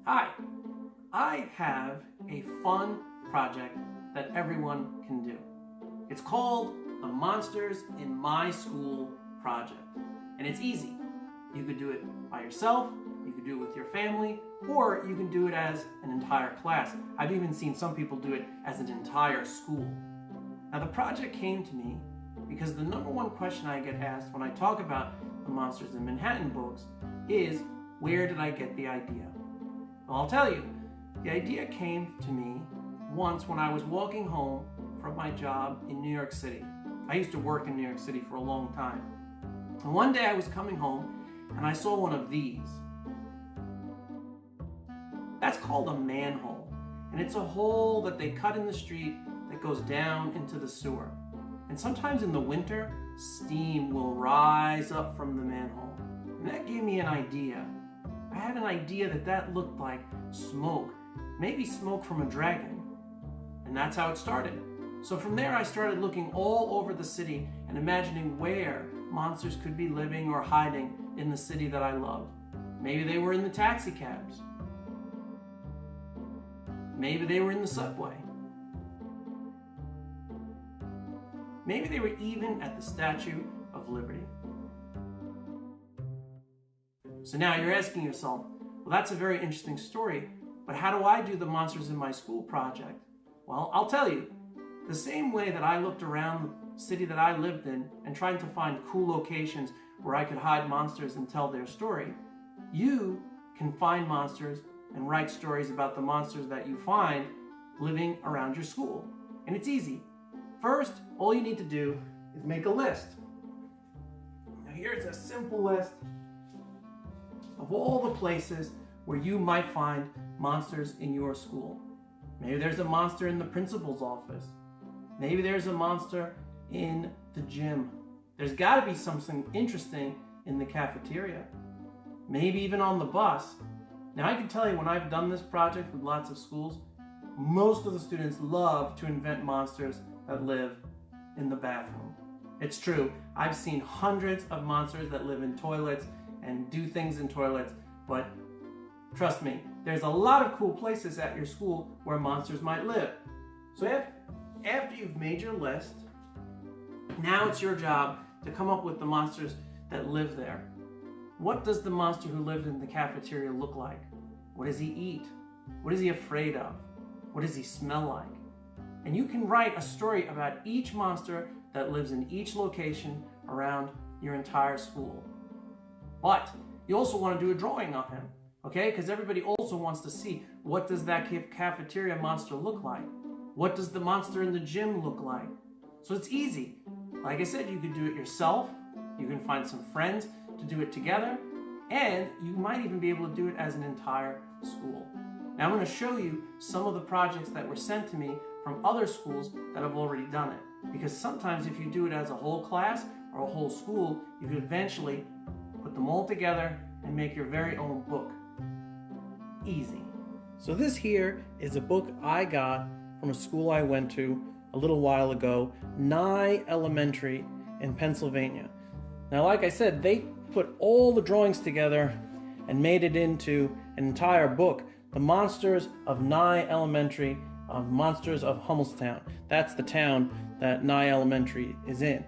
Hi, I have a fun project that everyone can do. It's called the Monsters in My School project. And it's easy. You could do it by yourself, you could do it with your family, or you can do it as an entire class. I've even seen some people do it as an entire school. Now the project came to me because the number one question I get asked when I talk about the Monsters in Manhattan books is, where did I get the idea? Well, I'll tell you, the idea came to me once when I was walking home from my job in New York City. I used to work in New York City for a long time. And one day I was coming home and I saw one of these. That's called a manhole. And it's a hole that they cut in the street that goes down into the sewer. And sometimes in the winter, steam will rise up from the manhole. And that gave me an idea. I had an idea that looked like smoke, maybe smoke from a dragon. And that's how it started. So from there I started looking all over the city and imagining where monsters could be living or hiding in the city that I loved. Maybe they were in the taxi cabs. Maybe they were in the subway. Maybe they were even at the Statue of Liberty. So now you're asking yourself, well, that's a very interesting story, but how do I do the Monsters in My School project? Well, I'll tell you. The same way that I looked around the city that I lived in and tried to find cool locations where I could hide monsters and tell their story, you can find monsters and write stories about the monsters that you find living around your school. And it's easy. First, all you need to do is make a list. Now here's a simple list of all the places where you might find monsters in your school. Maybe there's a monster in the principal's office. Maybe there's a monster in the gym. There's got to be something interesting in the cafeteria. Maybe even on the bus. Now I can tell you, when I've done this project with lots of schools, most of the students love to invent monsters that live in the bathroom. It's true. I've seen hundreds of monsters that live in toilets and do things in toilets, but trust me, there's a lot of cool places at your school where monsters might live. So after you've made your list, now it's your job to come up with the monsters that live there. What does the monster who lived in the cafeteria look like? What does he eat? What is he afraid of? What does he smell like? And you can write a story about each monster that lives in each location around your entire school. But you also want to do a drawing of him, okay? Because everybody also wants to see, what does that cafeteria monster look like? What does the monster in the gym look like? So it's easy. Like I said, you could do it yourself. You can find some friends to do it together. And you might even be able to do it as an entire school. Now I'm going to show you some of the projects that were sent to me from other schools that have already done it. Because sometimes if you do it as a whole class or a whole school, you could eventually put them all together and make your very own book. Easy. So this here is a book I got from a school I went to a little while ago, Nye Elementary in Pennsylvania. Now, like I said, they put all the drawings together and made it into an entire book, The Monsters of Nye Elementary, Monsters of Hummelstown. That's the town that Nye Elementary is in.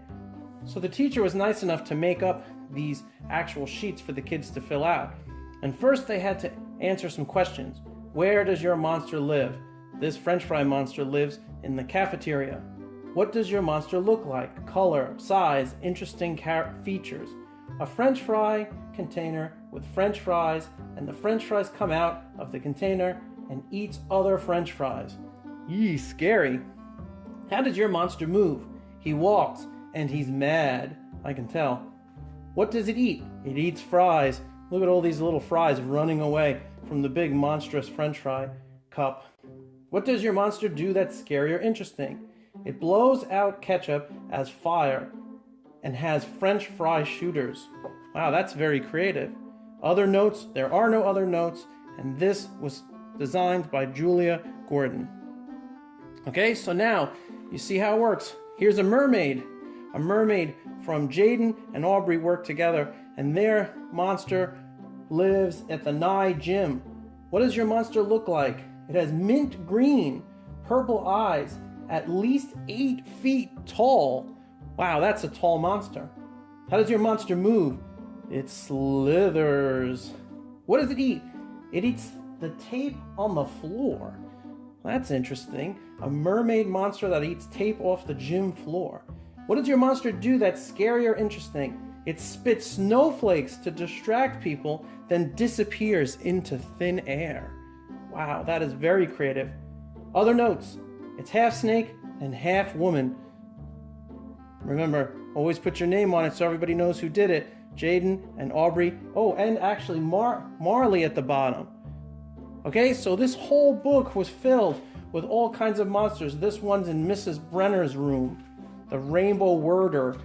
So the teacher was nice enough to make up these actual sheets for the kids to fill out. And first they had to answer some questions. Where does your monster live? This French fry monster lives in the cafeteria. What does your monster look like? Color, size, interesting features. A French fry container with French fries, and the French fries come out of the container and eats other French fries. Yee, scary. How does your monster move? He walks, and he's mad. I can tell. What does it eat? It eats fries. Look at all these little fries running away from the big monstrous French fry cup. What does your monster do that's scary or interesting? It blows out ketchup as fire and has French fry shooters. Wow, that's very creative. Other notes? There are no other notes, and this was designed by Julia Gordon. Okay, so now you see how it works. Here's a mermaid. A mermaid from Jaden and Aubrey work together, and their monster lives at the Nye gym. What does your monster look like? It has mint green, purple eyes, at least 8 feet tall. Wow, that's a tall monster. How does your monster move? It slithers. What does it eat? It eats the tape on the floor. That's interesting. A mermaid monster that eats tape off the gym floor. What does your monster do that's scary or interesting? It spits snowflakes to distract people, then disappears into thin air. Wow, that is very creative. Other notes. It's half snake and half woman. Remember, always put your name on it so everybody knows who did it. Jaden and Aubrey. Oh, and actually Marley at the bottom. Okay, so this whole book was filled with all kinds of monsters. This one's in Mrs. Brenner's room. The Rainbow Worder.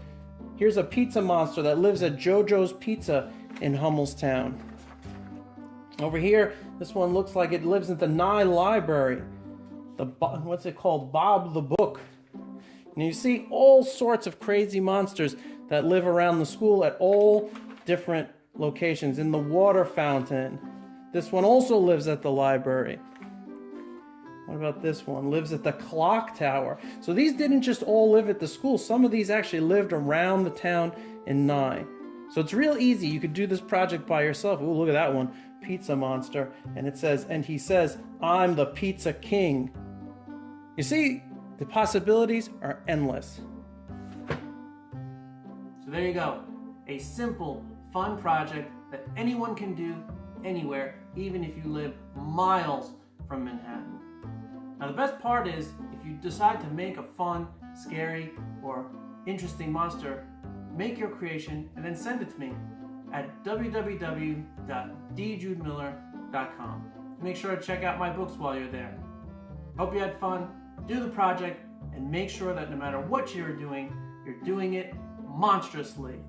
Here's a pizza monster that lives at JoJo's Pizza in Hummelstown. Over here, this one looks like it lives at the Nye Library. What's it called? Bob the Book. And you see all sorts of crazy monsters that live around the school at all different locations. In the water fountain. This one also lives at the library. What about this one? Lives at the clock tower. So these didn't just all live at the school. Some of these actually lived around the town in Nye. So it's real easy. You could do this project by yourself. Ooh, look at that one. Pizza monster. And it says, and he says, I'm the pizza king. You see, the possibilities are endless. So there you go. A simple, fun project that anyone can do anywhere, even if you live miles from Manhattan. Now the best part is, if you decide to make a fun, scary, or interesting monster, make your creation and then send it to me at www.djudemiller.com. Make sure to check out my books while you're there. Hope you had fun, do the project, and make sure that no matter what you're doing it monstrously.